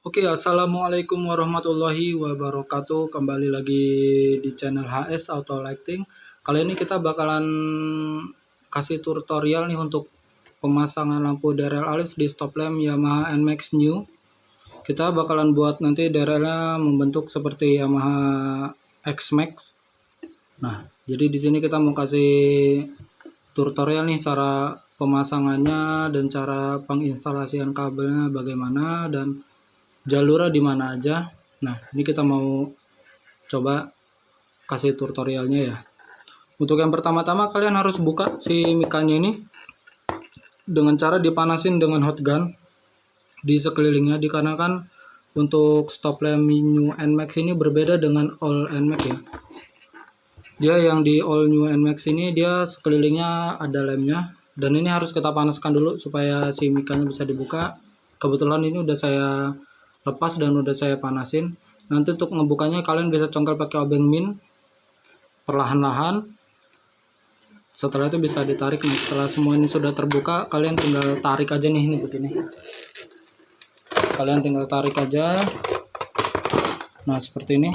Oke, assalamualaikum warahmatullahi wabarakatuh. Kembali lagi di channel HS Auto Lighting. Kali ini kita bakalan kasih tutorial nih untuk pemasangan lampu DRL alis di stop lamp Yamaha NMAX New. Kita bakalan buat nanti DRL-nya membentuk seperti Yamaha X-Max. Nah, jadi di sini kita mau kasih tutorial nih cara pemasangannya dan cara penginstalasian kabelnya bagaimana dan jalurnya di mana aja. Nah, ini kita mau coba kasih tutorialnya ya. Untuk yang pertama-tama kalian harus buka si mikanya ini dengan cara dipanasin dengan hot gun di sekelilingnya, dikarenakan untuk stop lamp New NMAX ini berbeda dengan all NMAX ya. Dia yang di all New NMAX ini dia sekelilingnya ada lemnya, dan ini harus kita panaskan dulu supaya si mikanya bisa dibuka. Kebetulan ini udah saya lepas dan udah saya panasin. Nanti untuk ngebukanya kalian bisa congkel pakai obeng min perlahan-lahan. Setelah itu bisa ditarik. Nah, setelah semua ini sudah terbuka, kalian tinggal tarik aja nih, ini begini. Kalian tinggal tarik aja. Nah, seperti ini.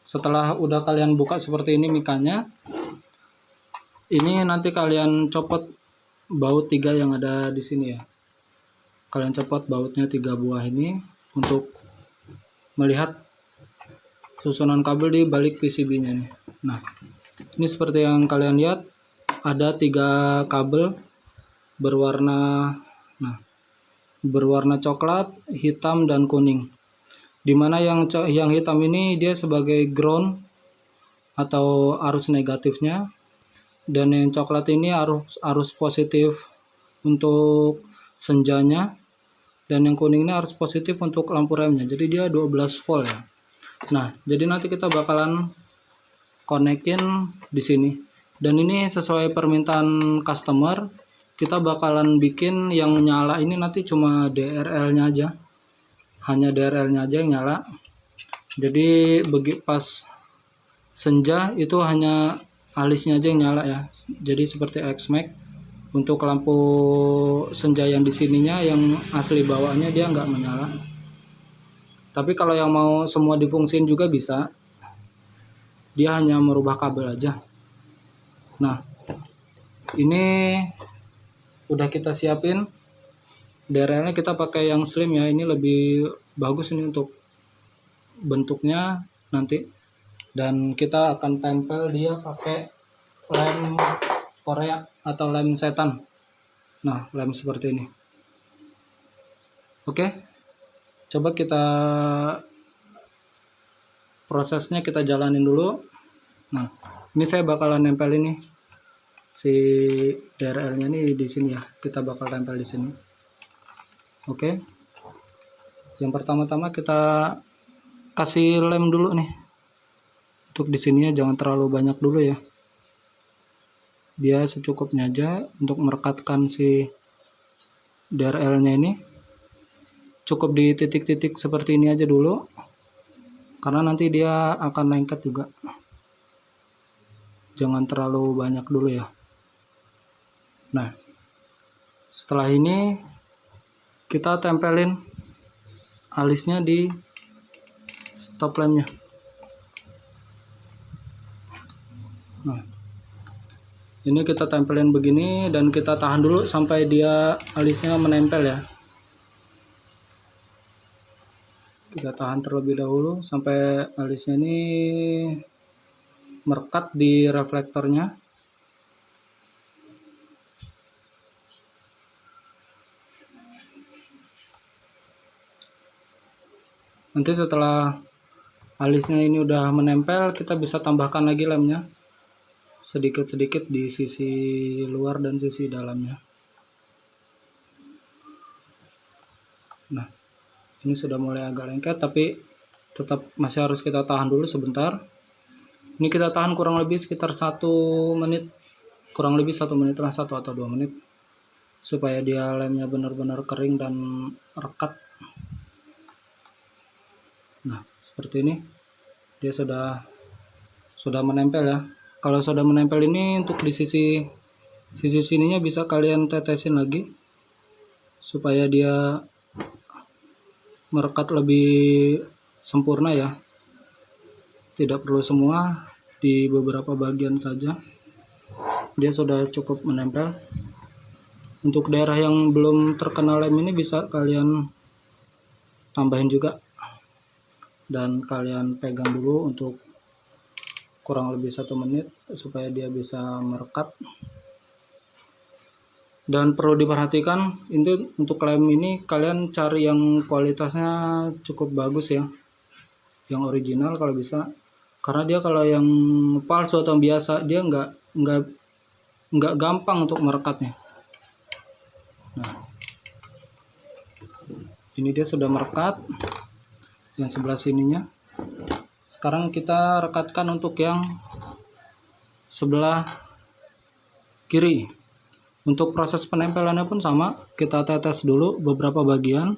Setelah udah kalian buka seperti ini mikanya, ini nanti kalian copot baut 3 yang ada di sini ya. Kalian copot bautnya 3 buah ini untuk melihat susunan kabel di balik PCB-nya nih. Nah, ini seperti yang kalian lihat, ada 3 kabel berwarna coklat, hitam, dan kuning. Dimana yang hitam ini dia sebagai ground atau arus negatifnya, dan yang coklat ini arus positif untuk senjanya, dan yang kuning ini arus positif untuk lampu remnya. Jadi dia 12 volt ya. Nah, jadi nanti kita bakalan konekin di sini. Dan ini sesuai permintaan customer, kita bakalan bikin yang nyala ini nanti cuma DRL-nya aja. Hanya DRL-nya aja yang nyala. Jadi pas senja itu hanya alisnya aja yang nyala ya. Jadi seperti X-Max. Untuk lampu senja yang di sininya yang asli bawaannya dia nggak menyala. Tapi kalau yang mau semua difungsiin juga bisa. Dia hanya merubah kabel aja. Nah, ini udah kita siapin. DRL-nya kita pakai yang slim ya. Ini lebih bagus ini untuk bentuknya nanti. Dan kita akan tempel dia pakai lem Korea atau lem setan. Nah, lem seperti ini. Oke. Coba kita prosesnya kita jalanin dulu. Nah, ini saya bakalan nempel ini si DRL-nya ini di sini ya. Kita bakal tempel di sini. Oke. Yang pertama-tama kita kasih lem dulu nih. Untuk di sininya jangan terlalu banyak dulu ya. Dia secukupnya aja untuk merekatkan si DRL-nya ini. Cukup di titik-titik seperti ini aja dulu. Karena nanti dia akan lengket juga. Jangan terlalu banyak dulu ya. Nah, setelah ini kita tempelin alisnya di stop lampnya. Nah, ini kita tempelin begini dan kita tahan dulu sampai dia alisnya menempel ya. Kita tahan terlebih dahulu sampai alisnya ini merekat di reflektornya. Nanti setelah alisnya ini udah menempel, kita bisa tambahkan lagi lemnya sedikit-sedikit di sisi luar dan sisi dalamnya. Nah, ini sudah mulai agak lengket, tapi tetap masih harus kita tahan dulu sebentar. Ini kita tahan kurang lebih sekitar 1 menit, kurang lebih 1 menit lah, 1 atau 2 menit, supaya dia lemnya benar-benar kering dan rekat. Nah, seperti ini dia sudah menempel ya. Kalau sudah menempel ini, untuk di sisi sininya bisa kalian tetesin lagi supaya dia merekat lebih sempurna ya. Tidak perlu semua, di beberapa bagian saja dia sudah cukup menempel. Untuk daerah yang belum terkena lem ini bisa kalian tambahin juga, dan kalian pegang dulu untuk kurang lebih 1 menit supaya dia bisa merekat. Dan perlu diperhatikan ini untuk lem ini kalian cari yang kualitasnya cukup bagus ya, yang original kalau bisa, karena dia kalau yang palsu atau biasa dia nggak gampang untuk merekatnya. Nah, ini dia sudah merekat yang sebelah sininya. Sekarang kita rekatkan untuk yang sebelah kiri. Untuk proses penempelannya pun sama, kita tetes dulu beberapa bagian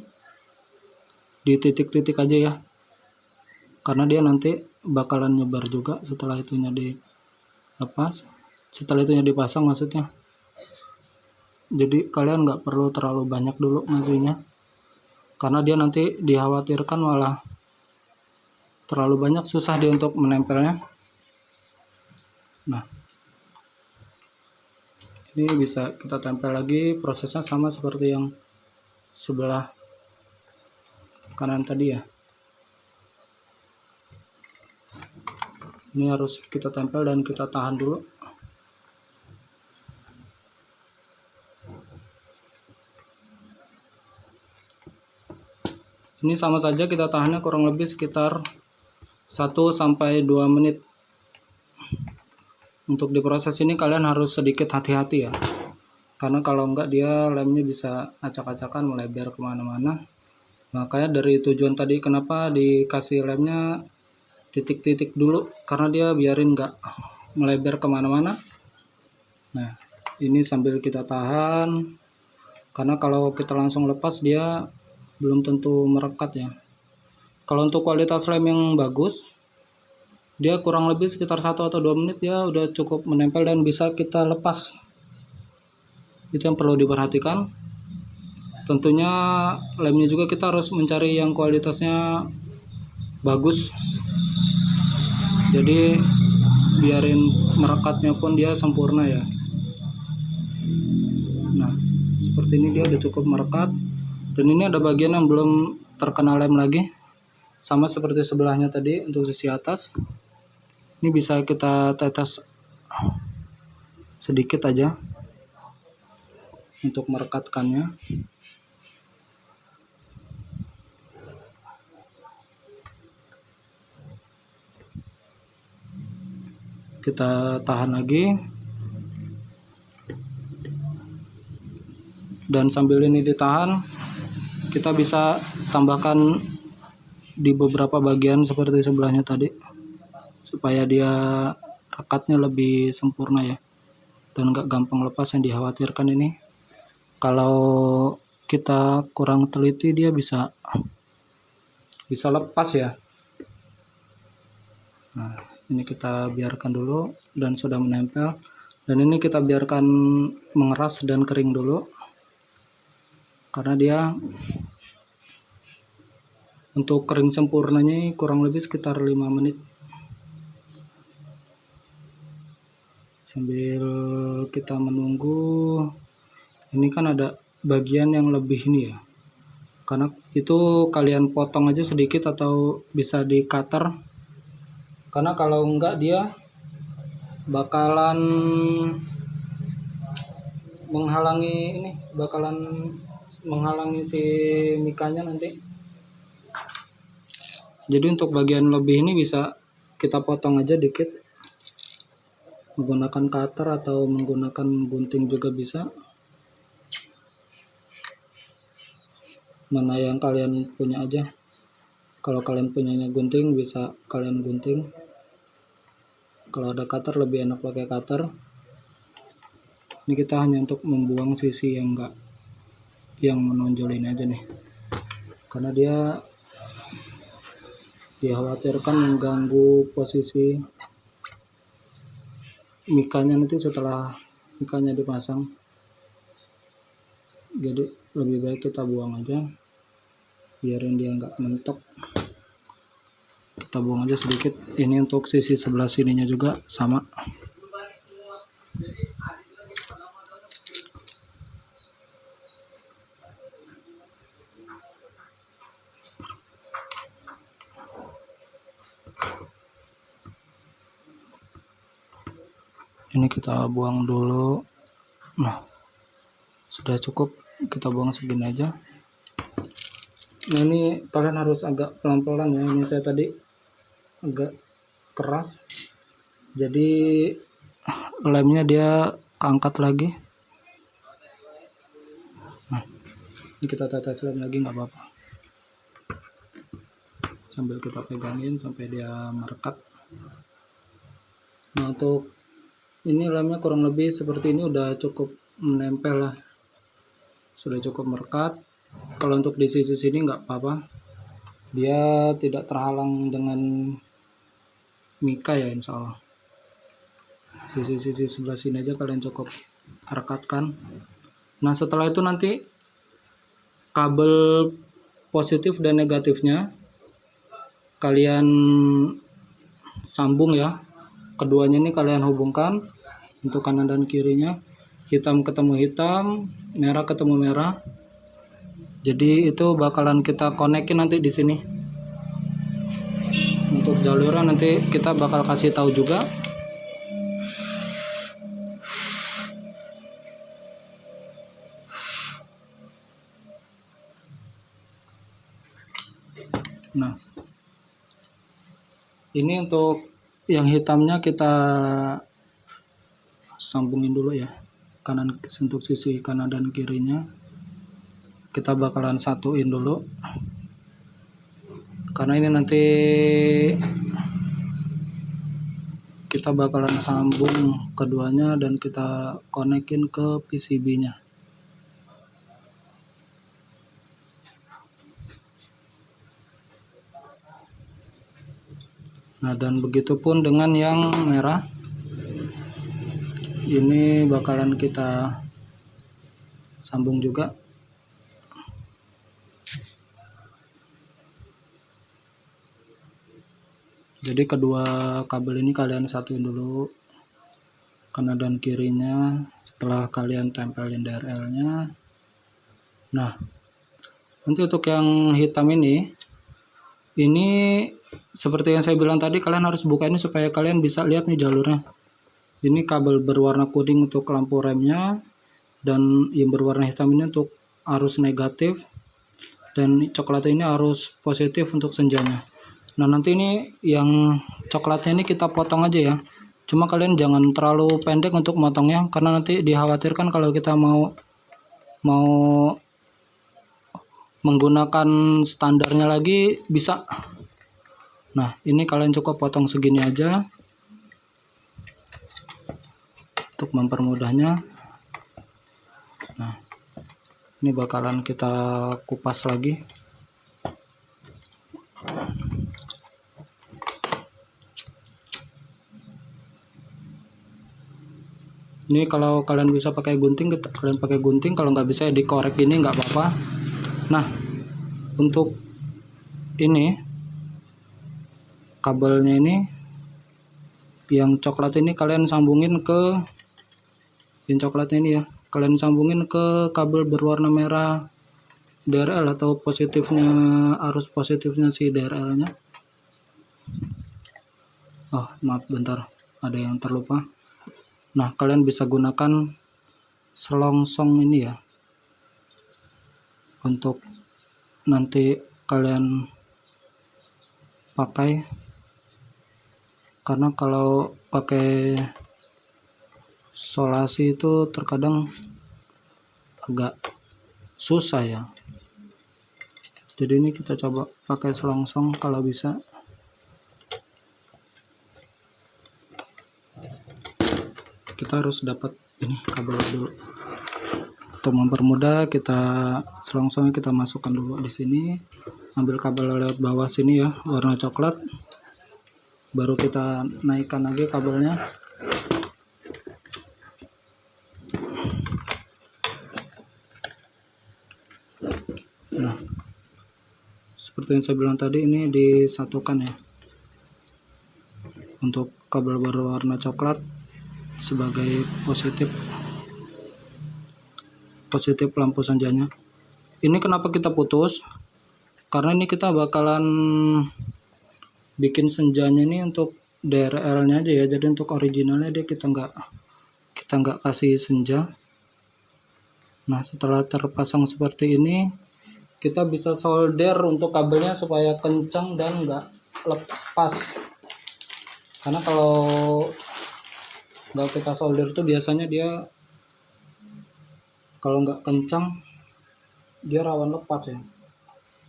di titik-titik aja ya, karena dia nanti bakalan nyebar juga setelah itunya dilepas, setelah itunya dipasang maksudnya. Jadi kalian nggak perlu terlalu banyak dulu ngasihnya, karena dia nanti dikhawatirkan malah terlalu banyak, susah dia untuk menempelnya. Nah, ini bisa kita tempel lagi, prosesnya sama seperti yang sebelah kanan tadi ya. Ini harus kita tempel dan kita tahan dulu. Ini sama saja kita tahannya kurang lebih sekitar 1-2 menit. Untuk diproses ini kalian harus sedikit hati-hati ya, karena kalau enggak dia lemnya bisa acak-acakan melebar kemana-mana. Makanya dari tujuan tadi kenapa dikasih lemnya titik-titik dulu, karena dia biarin enggak melebar kemana-mana. Nah, ini sambil kita tahan, karena kalau kita langsung lepas dia belum tentu merekat ya. Kalau untuk kualitas lem yang bagus, dia kurang lebih sekitar 1 atau 2 menit dia udah cukup menempel dan bisa kita lepas. Itu yang perlu diperhatikan. Tentunya lemnya juga kita harus mencari yang kualitasnya bagus, jadi biarin merekatnya pun dia sempurna ya. Nah, seperti ini dia udah cukup merekat. Dan ini ada bagian yang belum terkena lem lagi, sama seperti sebelahnya tadi untuk sisi atas. Ini bisa kita tetes sedikit aja untuk merekatkannya. Kita tahan lagi, dan sambil ini ditahan kita bisa tambahkan di beberapa bagian seperti sebelahnya tadi, supaya dia rekatnya lebih sempurna ya, dan nggak gampang lepas. Yang dikhawatirkan ini kalau kita kurang teliti dia bisa lepas ya. Nah, ini kita biarkan dulu dan sudah menempel, dan ini kita biarkan mengeras dan kering dulu, karena dia untuk kering sempurnanya kurang lebih sekitar 5 menit. Sambil kita menunggu, ini kan ada bagian yang lebih ini ya, karena itu kalian potong aja sedikit atau bisa di cutter, karena kalau enggak dia bakalan menghalangi si mikanya nanti. Jadi untuk bagian lebih ini bisa kita potong aja dikit menggunakan cutter atau menggunakan gunting juga bisa, mana yang kalian punya aja. Kalau kalian punyanya gunting bisa kalian gunting, kalau ada cutter lebih enak pakai cutter. Ini kita hanya untuk membuang sisi yang menonjolin aja nih, karena dia dikhawatirkan mengganggu posisi mikanya nanti setelah mikanya dipasang. Jadi lebih baik kita buang aja. biarin dia nggak mentok. Kita buang aja sedikit. Ini untuk sisi sebelah sininya juga sama. Ini kita buang dulu. Nah, sudah cukup, kita buang segini aja. Nah, ini kalian harus agak pelan-pelan ya. Ini saya tadi agak keras, jadi lemnya dia keangkat lagi. Nah, ini kita tetes lem lagi, nggak apa-apa, sambil kita pegangin sampai dia merekat. Nah, untuk ini lemnya kurang lebih seperti ini, udah cukup menempel lah, sudah cukup merekat. Kalau untuk di sisi sini nggak apa-apa, dia tidak terhalang dengan mika ya, insya Allah. Sisi-sisi sebelah sini aja kalian cukup rekatkan. Nah, setelah itu nanti kabel positif dan negatifnya kalian sambung ya. Keduanya ini kalian hubungkan untuk kanan dan kirinya, hitam ketemu hitam, merah ketemu merah. Jadi itu bakalan kita konekin nanti di sini. Untuk jalurnya nanti kita bakal kasih tahu juga. Nah, ini untuk yang hitamnya kita sambungin dulu ya, kanan, untuk sisi kanan dan kirinya kita bakalan satuin dulu, karena ini nanti kita bakalan sambung keduanya dan kita konekin ke PCB-nya. Nah, dan begitupun dengan yang merah, ini bakalan kita sambung juga. Jadi kedua kabel ini kalian satuin dulu kanan dan kirinya, setelah kalian tempelin DRL-nya. Nah, nanti untuk yang hitam ini seperti yang saya bilang tadi, kalian harus buka ini supaya kalian bisa lihat nih jalurnya. Ini kabel berwarna kuning untuk lampu remnya, dan yang berwarna hitam ini untuk arus negatif, dan coklat ini arus positif untuk senjanya. Nah, nanti ini yang coklatnya ini kita potong aja ya. Cuma kalian jangan terlalu pendek untuk motongnya, karena nanti dikhawatirkan kalau kita mau menggunakan standarnya lagi bisa. Nah, ini kalian cukup potong segini aja untuk mempermudahnya. Nah, ini bakalan kita kupas lagi. Ini kalau kalian bisa pakai gunting, kalian pakai gunting. Kalau nggak bisa ya dikorek ini, nggak apa-apa. Nah, untuk ini kabelnya ini yang coklat ini kalian sambungin ke yang coklatnya ini ya, kalian sambungin ke kabel berwarna merah DRL atau positifnya, arus positifnya si DRL-nya. Oh, maaf, bentar, ada yang terlupa. Nah, kalian bisa gunakan selongsong ini ya, untuk nanti kalian pakai, karena kalau pakai solasi itu terkadang agak susah ya. Jadi ini kita coba pakai selongsong kalau bisa. Kita harus dapat ini kabel dulu. Untuk mempermudah, kita selongsongnya kita masukkan dulu di sini. Ambil kabel lewat bawah sini ya, warna coklat. Baru kita naikkan lagi kabelnya. Nah, seperti yang saya bilang tadi, ini disatukan ya, untuk kabel berwarna coklat sebagai positif lampu senjanya. Ini kenapa kita putus, karena ini kita bakalan bikin senjanya ini untuk DRL nya aja ya, jadi untuk originalnya dia kita nggak kasih senja. Nah, setelah terpasang seperti ini, kita bisa solder untuk kabelnya supaya kencang dan nggak lepas. Karena kalau nggak kita solder tuh biasanya dia kalau nggak kencang dia rawan lepas ya.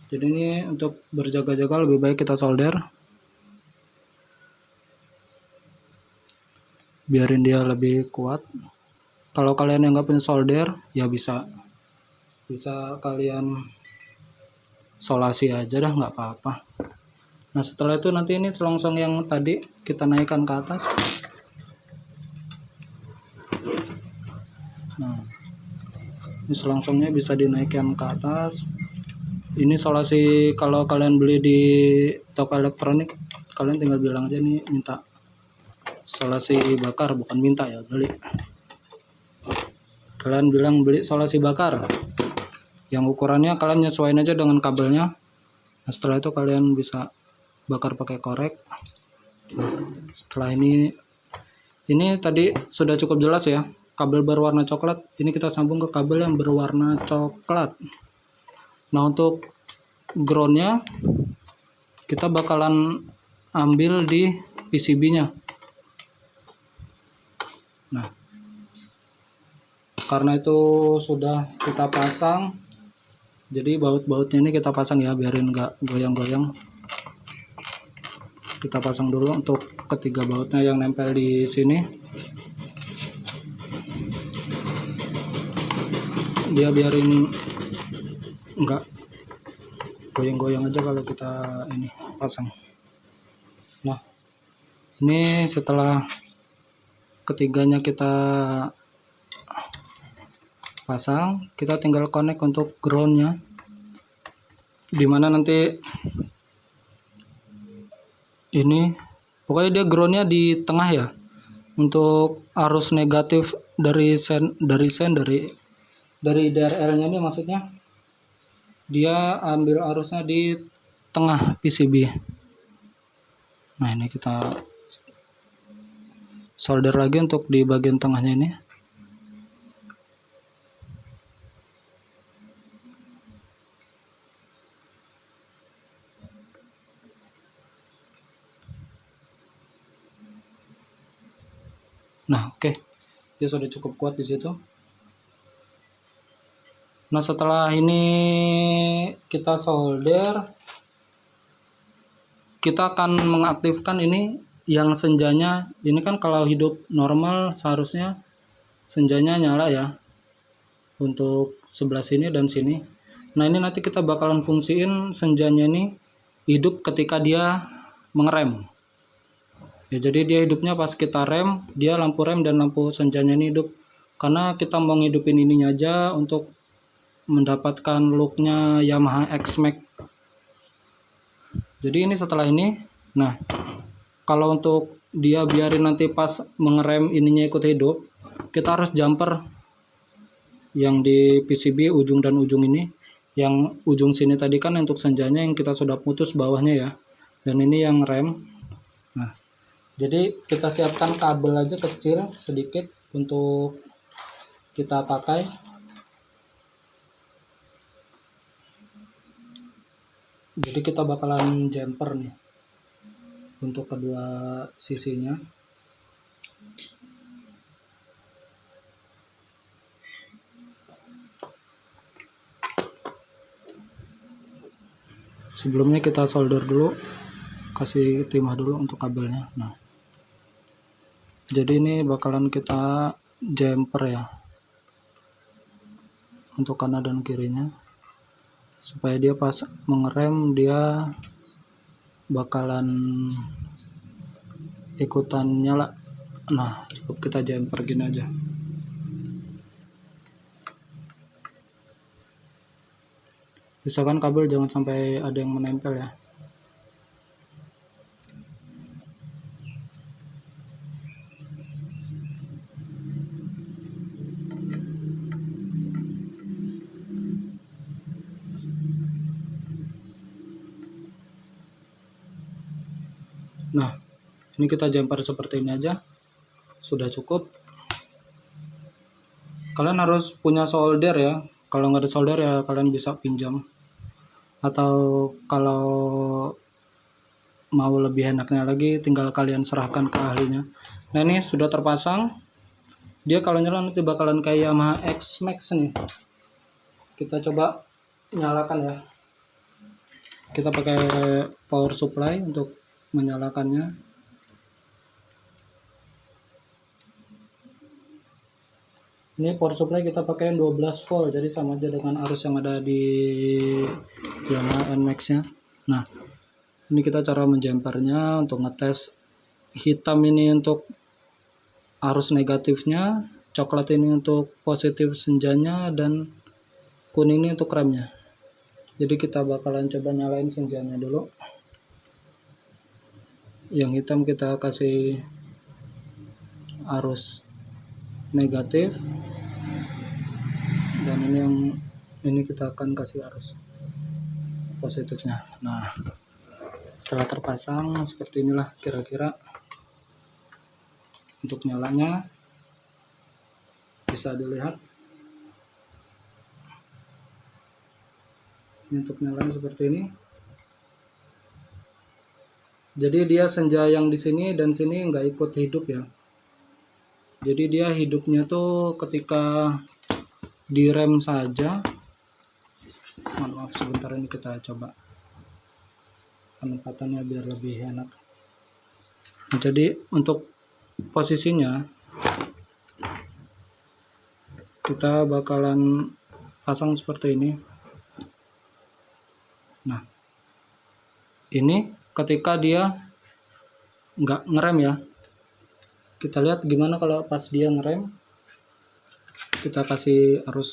Jadi ini untuk berjaga-jaga lebih baik kita solder, biarin dia lebih kuat. Kalau kalian yang nggak punya solder ya bisa kalian solasi aja dah, nggak apa-apa. Nah, setelah itu nanti ini selongsong yang tadi kita naikkan ke atas. Nah, ini selongsongnya bisa dinaikkan ke atas. Ini solasi kalau kalian beli di toko elektronik, kalian tinggal bilang aja nih minta solasi bakar, bukan minta ya, beli. Kalian bilang beli solasi bakar, yang ukurannya kalian nyesuaiin aja dengan kabelnya. Nah, setelah itu kalian bisa bakar pakai korek. Nah, setelah ini tadi sudah cukup jelas ya, kabel berwarna coklat. Ini kita sambung ke kabel yang berwarna coklat. Nah, untuk groundnya kita bakalan ambil di PCB-nya. Nah, karena itu sudah kita pasang, jadi baut-bautnya ini kita pasang ya, biarin nggak goyang-goyang. Kita pasang dulu untuk ketiga bautnya yang nempel di sini. Dia biarin nggak goyang-goyang aja kalau kita ini pasang. Nah, ini setelah ketiganya kita pasang, kita tinggal connect untuk groundnya, dimana nanti ini pokoknya dia groundnya di tengah ya, untuk arus negatif dari DRL-nya ini, maksudnya dia ambil arusnya di tengah PCB. Nah, ini kita solder lagi untuk di bagian tengahnya ini. Nah, oke. Dia sudah cukup kuat di situ. Nah, setelah ini kita solder, kita akan mengaktifkan ini yang senjanya. Ini kan kalau hidup normal seharusnya senjanya nyala ya, untuk sebelah sini dan sini. Nah, ini nanti kita bakalan fungsiin senjanya ini hidup ketika dia mengerem. Ya, jadi dia hidupnya pas kita rem, dia lampu rem dan lampu senjanya ini hidup. Karena kita mau ngidupin ininya aja untuk mendapatkan looknya Yamaha X-Max. Jadi ini setelah ini, nah kalau untuk dia biarin nanti pas mengerem ininya ikut hidup, kita harus jumper yang di PCB ujung dan ujung ini. Yang ujung sini tadi kan untuk senjanya yang kita sudah putus bawahnya ya, dan ini yang rem. Nah, jadi kita siapkan kabel aja kecil sedikit untuk kita pakai. Jadi kita bakalan jumper nih untuk kedua sisinya. Sebelumnya kita solder dulu, kasih timah dulu untuk kabelnya. Nah, jadi ini bakalan kita jumper ya, untuk kanan dan kirinya, supaya dia pas mengerem dia bakalan ikutan nyala. Nah, cukup kita jumper gini aja. Usahakan kabel jangan sampai ada yang menempel ya. Nah, ini kita jumper seperti ini aja, sudah cukup. Kalian harus punya solder ya. Kalau nggak ada solder ya kalian bisa pinjam. Atau kalau mau lebih enaknya lagi tinggal kalian serahkan ke ahlinya. Nah, ini sudah terpasang. Dia kalau nyala nanti bakalan kayak Yamaha X-Max nih. Kita coba nyalakan ya. Kita pakai power supply untuk menyalakannya. Ini power supply kita pakai 12 volt, jadi sama aja dengan arus yang ada di Yamaha NMAX nya. Nah, ini kita cara menjempernya untuk ngetes. Hitam ini untuk arus negatifnya, coklat ini untuk positif senjanya, dan kuning ini untuk remnya. Jadi kita bakalan coba nyalain senjanya dulu. Yang hitam kita kasih arus negatif, dan ini kita akan kasih arus positifnya. Nah, setelah terpasang seperti inilah kira-kira untuk nyalanya, bisa dilihat. Ini untuk nyalanya seperti ini. Jadi dia senja yang di sini dan sini nggak ikut hidup ya. Jadi dia hidupnya tuh ketika direm saja. Maaf, sebentar, ini kita coba penempatannya biar lebih enak. Jadi untuk posisinya kita bakalan pasang seperti ini. Nah, ini ketika dia nggak ngerem ya. Kita lihat gimana kalau pas dia ngerem. Kita kasih arus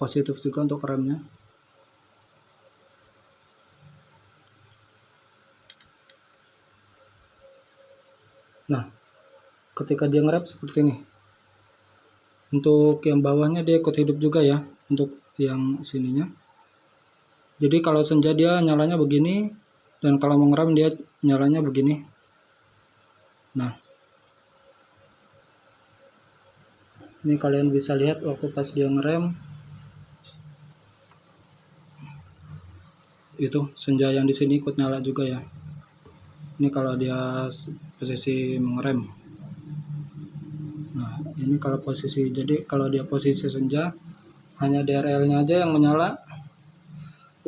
positif juga untuk remnya. Nah, ketika dia ngerem seperti ini. Untuk yang bawahnya dia ikut hidup juga ya, untuk yang sininya. Jadi kalau senja dia nyalanya begini, dan kalau mau ngerem dia nyalanya begini. Nah, ini kalian bisa lihat waktu pas dia ngerem, itu senja yang di sini ikut nyala juga ya. Ini kalau dia posisi mengerem. Nah, ini kalau posisi, jadi kalau dia posisi senja hanya DRL-nya aja yang menyala.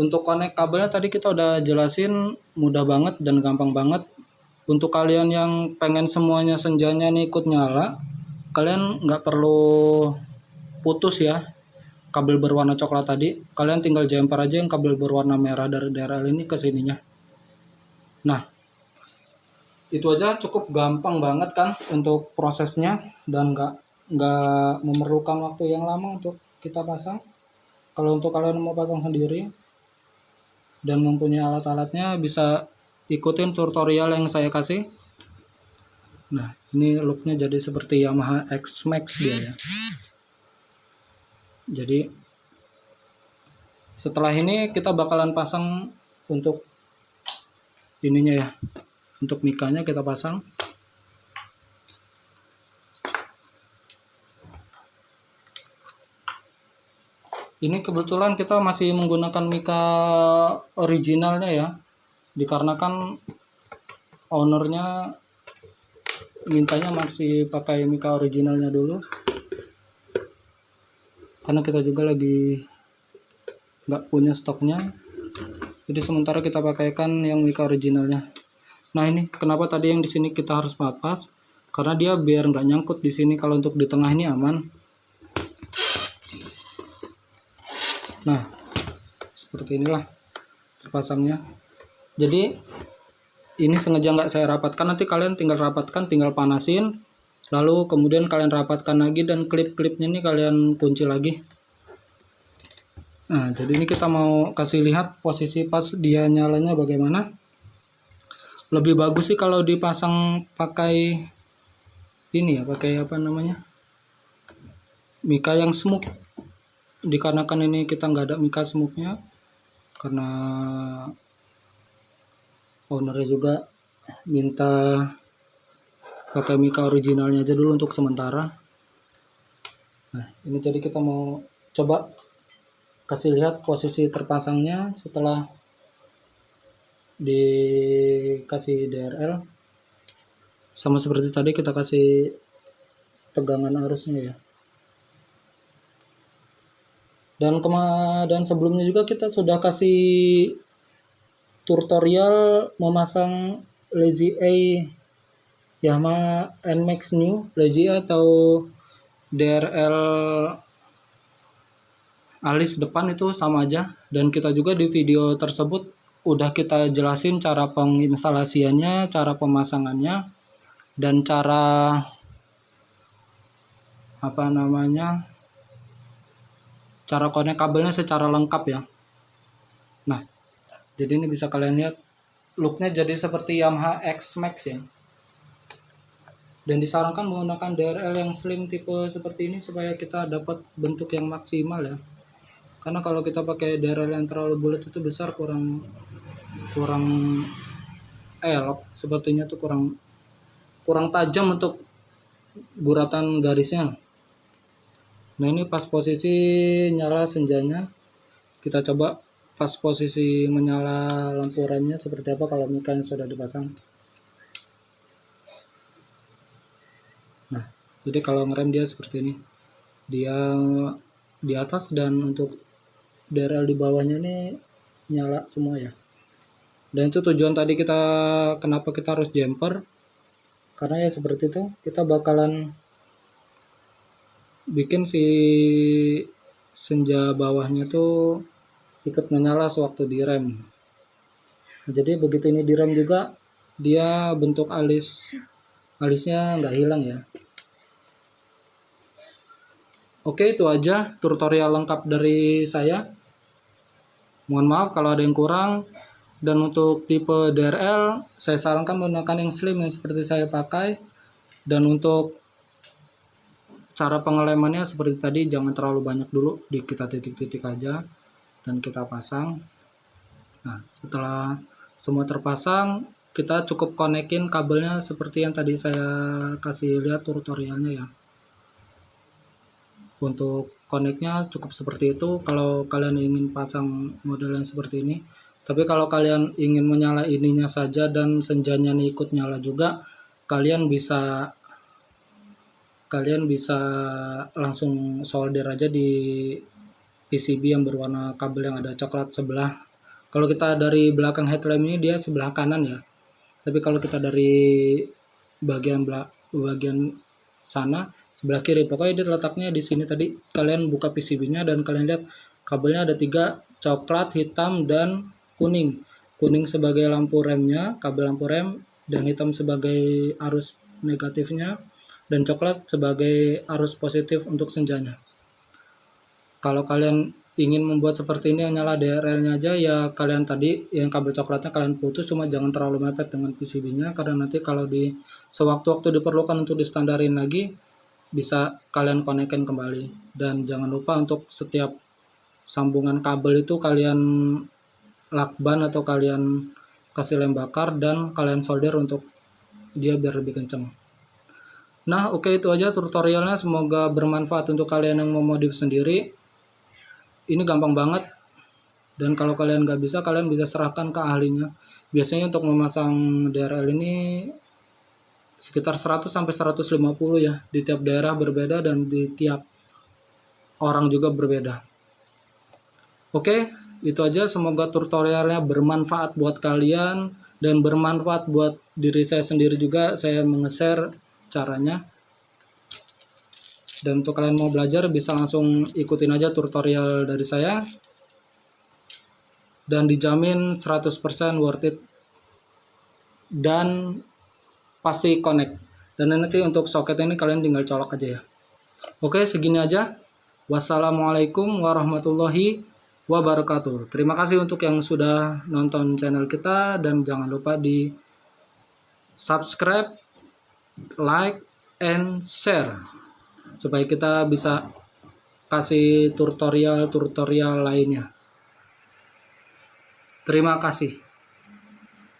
Untuk connect kabelnya tadi kita udah jelasin, mudah banget dan gampang banget. Untuk kalian yang pengen semuanya senjanya nih ikut nyala, kalian nggak perlu putus ya kabel berwarna coklat tadi. Kalian tinggal jumper aja yang kabel berwarna merah dari DRL ini ke sininya. Nah, itu aja, cukup gampang banget kan untuk prosesnya, dan nggak memerlukan waktu yang lama untuk kita pasang. Kalau untuk kalian mau pasang sendiri dan mempunyai alat-alatnya, bisa ikutin tutorial yang saya kasih. Nah, ini looknya jadi seperti Yamaha X-Max dia ya. Jadi setelah ini kita bakalan pasang untuk ininya ya. Untuk mikanya kita pasang. Ini kebetulan kita masih menggunakan mika originalnya ya. Dikarenakan ownernya mintanya masih pakai mika originalnya dulu. Karena kita juga lagi nggak punya stoknya. Jadi sementara kita pakaikan yang mika originalnya. Nah, ini kenapa tadi yang di sini kita harus papas? Karena dia biar nggak nyangkut di sini. Kalau untuk di tengah ini aman. Nah, seperti inilah terpasangnya. Jadi ini sengaja nggak saya rapatkan. Nanti kalian tinggal rapatkan, tinggal panasin. Lalu kemudian kalian rapatkan lagi, dan klip-klipnya ini kalian kunci lagi. Nah, jadi ini kita mau kasih lihat posisi pas dia nyalanya bagaimana. Lebih bagus sih kalau dipasang pakai ini ya, pakai apa namanya, mika yang smooth. Dikarenakan ini kita nggak ada mika smoothnya, karena ownernya juga minta pakai mika originalnya aja dulu untuk sementara. Nah, ini jadi kita mau coba kasih lihat posisi terpasangnya setelah dikasih DRL. Sama seperti tadi kita kasih tegangan arusnya ya. Dan sebelumnya juga kita sudah kasih tutorial memasang Lazy A Yamaha NMAX New Lazy A atau DRL alis depan itu sama aja, dan kita juga di video tersebut udah kita jelasin cara penginstalasiannya, cara pemasangannya, dan cara apa namanya, cara konek kabelnya secara lengkap ya. Nah, jadi ini bisa kalian lihat looknya jadi seperti Yamaha X Max ya. Dan disarankan menggunakan DRL yang slim tipe seperti ini supaya kita dapat bentuk yang maksimal ya. Karena kalau kita pakai DRL yang terlalu bulat itu besar, kurang elok, sepertinya tuh kurang tajam untuk guratan garisnya. Nah, ini pas posisi nyala senjanya, kita coba pas posisi menyala lampu remnya seperti apa kalau mikanya sudah dipasang. Nah, jadi kalau ngerem dia seperti ini, dia di atas, dan untuk DRL di bawahnya ini nyala semua ya. Dan itu tujuan tadi kenapa kita harus jumper, karena ya seperti itu, kita bakalan bikin si senja bawahnya tuh ikut menyala sewaktu direm. Nah, jadi begitu ini direm juga, dia bentuk alisnya nggak hilang ya. Oke, itu aja tutorial lengkap dari saya. Mohon maaf kalau ada yang kurang. Dan untuk tipe DRL, saya sarankan menggunakan yang slim yang seperti saya pakai. Dan untuk cara pengelemannya seperti tadi, jangan terlalu banyak dulu, kita titik-titik aja dan kita pasang. Nah, setelah semua terpasang, kita cukup konekin kabelnya seperti yang tadi saya kasih lihat tutorialnya ya. Untuk koneknya cukup seperti itu kalau kalian ingin pasang model yang seperti ini. Tapi kalau kalian ingin menyala ininya saja dan senjanya ikut nyala juga, kalian bisa langsung solder aja di PCB yang berwarna kabel yang ada coklat sebelah. Kalau kita dari belakang headlamp ini dia sebelah kanan ya. Tapi kalau kita dari bagian sana sebelah kiri. Pokoknya dia letaknya di sini tadi. Kalian buka PCB-nya dan kalian lihat kabelnya ada 3, coklat, hitam, dan kuning. Kuning sebagai lampu remnya, kabel lampu rem, dan hitam sebagai arus negatifnya, dan coklat sebagai arus positif untuk senjanya. Kalau kalian ingin membuat seperti ini nyala DRL-nya aja ya, kalian tadi yang kabel coklatnya kalian putus, cuma jangan terlalu mepet dengan PCB-nya, karena nanti kalau sewaktu-waktu diperlukan untuk distandarin lagi, bisa kalian konekkan kembali. Dan jangan lupa untuk setiap sambungan kabel itu kalian lakban atau kalian kasih lem bakar dan kalian solder untuk dia biar lebih kencang. Nah, oke, itu aja tutorialnya. Semoga bermanfaat untuk kalian yang mau modif sendiri. Ini gampang banget. Dan kalau kalian nggak bisa, kalian bisa serahkan ke ahlinya. Biasanya untuk memasang DRL ini sekitar 100 sampai 150 ya. Di tiap daerah berbeda dan di tiap orang juga berbeda. Oke, itu aja. Semoga tutorialnya bermanfaat buat kalian dan bermanfaat buat diri saya sendiri juga. Saya menge-share caranya. Dan untuk kalian mau belajar bisa langsung ikutin aja tutorial dari saya. Dan dijamin 100% worth it. Dan pasti connect. Dan nanti untuk soket ini kalian tinggal colok aja ya. Oke, segini aja. Wassalamualaikum warahmatullahi wabarakatuh. Terima kasih untuk yang sudah nonton channel kita, dan jangan lupa di subscribe, like, and share supaya kita bisa kasih tutorial lainnya. Terima kasih.